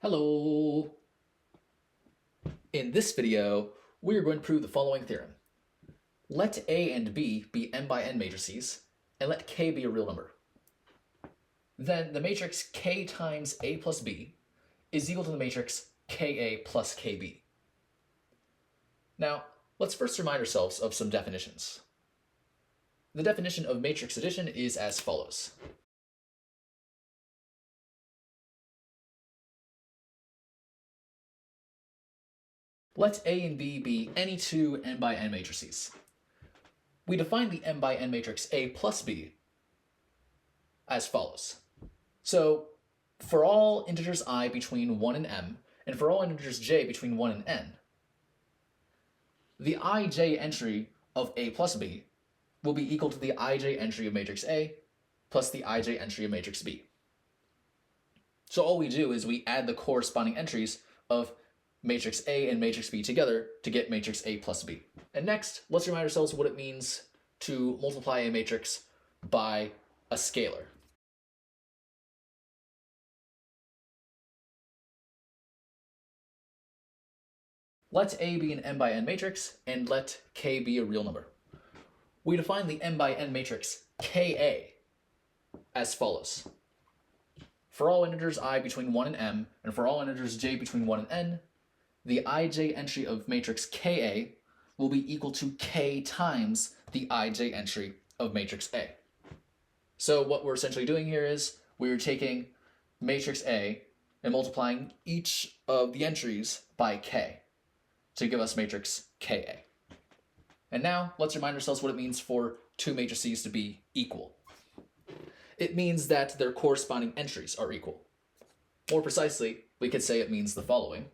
Hello! In this video, we are going to prove the following theorem. Let A and B be m by n matrices, and let K be a real number. Then the matrix K times A plus B is equal to the matrix Ka plus Kb. Now, let's first remind ourselves of some definitions. The definition of matrix addition is as follows. Let A and B be any two m by n matrices. We define the m by n matrix A plus B as follows. So, for all integers I between 1 and m, and for all integers j between 1 and n, the ij entry of A plus B will be equal to the ij entry of matrix A plus the ij entry of matrix B. So all we do is we add the corresponding entries of matrix A and matrix B together to get matrix A plus B. And next, let's remind ourselves what it means to multiply a matrix by a scalar. Let A be an m by n matrix, and let K be a real number. We define the m by n matrix Ka as follows. For all integers I between 1 and m, and for all integers j between 1 and n, the ij entry of matrix Ka will be equal to K times the ij entry of matrix A. So what we're essentially doing here is we're taking matrix A and multiplying each of the entries by K to give us matrix Ka. And now let's remind ourselves what it means for two matrices to be equal. It means that their corresponding entries are equal. More precisely, we could say it means the following.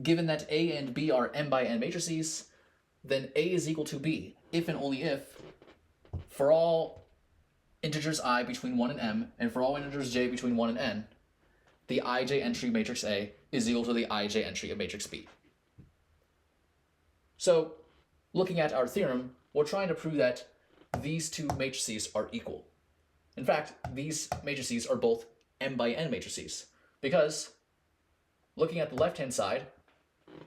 Given that A and B are m by n matrices, then A is equal to B if and only if, for all integers I between 1 and m, and for all integers j between 1 and n, the ij entry of matrix A is equal to the ij entry of matrix B. So, looking at our theorem, we're trying to prove that these two matrices are equal. In fact, these matrices are both m by n matrices, because looking at the left-hand side,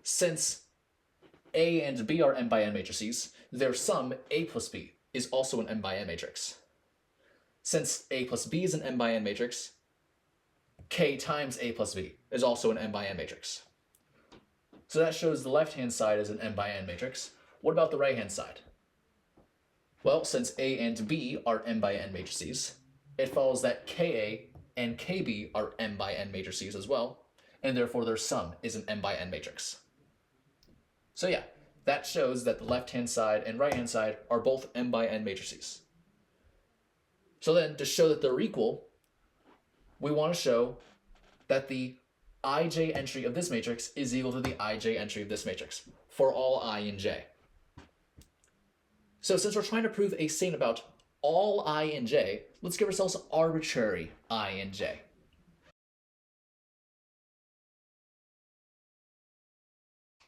since A and B are m by n matrices, their sum, A plus B, is also an m by n matrix. Since A plus B is an m by n matrix, K times A plus B is also an m by n matrix. So that shows the left-hand side is an m by n matrix. What about the right-hand side? Well, since A and B are m by n matrices, it follows that Ka and Kb are m by n matrices as well, and therefore their sum is an m by n matrix. So yeah, that shows that the left-hand side and right-hand side are both m by n matrices. So then, to show that they're equal, we want to show that the ij entry of this matrix is equal to the ij entry of this matrix for all I and j. So since we're trying to prove a statement about all I and j, let's give ourselves arbitrary I and j.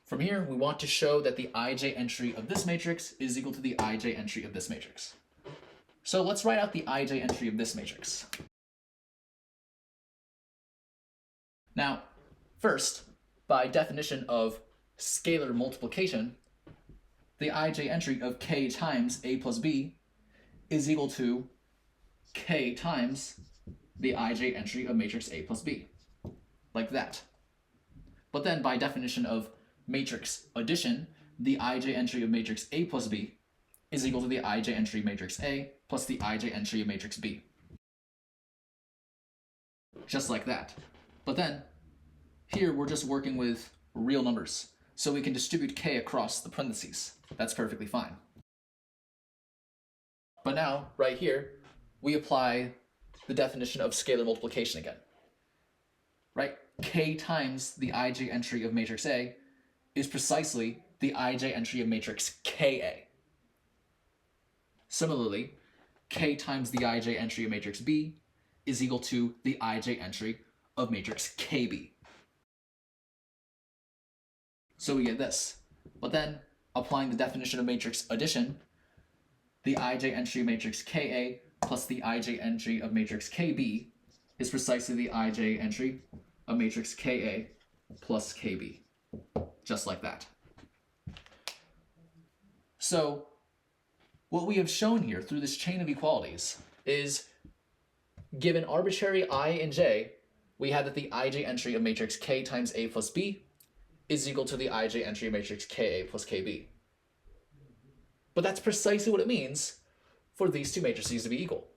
From here, we want to show that the ij entry of this matrix is equal to the ij entry of this matrix. So let's write out the ij entry of this matrix. Now, first, by definition of scalar multiplication, the ij entry of K times A plus B is equal to K times the ij entry of matrix A plus B, like that. But then by definition of matrix addition, the ij entry of matrix A plus B is equal to the ij entry of matrix A plus the ij entry of matrix B. Just like that. But then, here we're just working with real numbers, so we can distribute K across the parentheses. That's perfectly fine. But now, right here, we apply the definition of scalar multiplication again. Right? K times the ij entry of matrix A is precisely the ij entry of matrix Ka. Similarly, K times the ij entry of matrix B is equal to the ij entry of matrix Kb. So we get this. But then, applying the definition of matrix addition, the ij entry of matrix Ka plus the ij entry of matrix KB is precisely the ij entry of matrix Ka plus KB. Just like that. So what we have shown here through this chain of equalities is, given arbitrary I and j, we have that the ij entry of matrix K times A plus B is equal to the ij entry of matrix Ka plus Kb. But that's precisely what it means for these two matrices to be equal.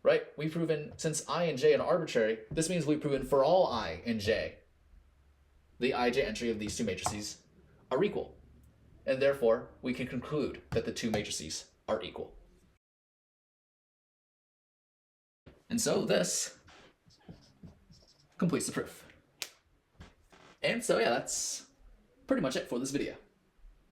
Right? We've proven, since I and j are arbitrary, this means we've proven for all I and j, the ij entry of these two matrices are equal. And therefore, we can conclude that the two matrices are equal. And so this completes the proof. And so yeah, that's pretty much it for this video.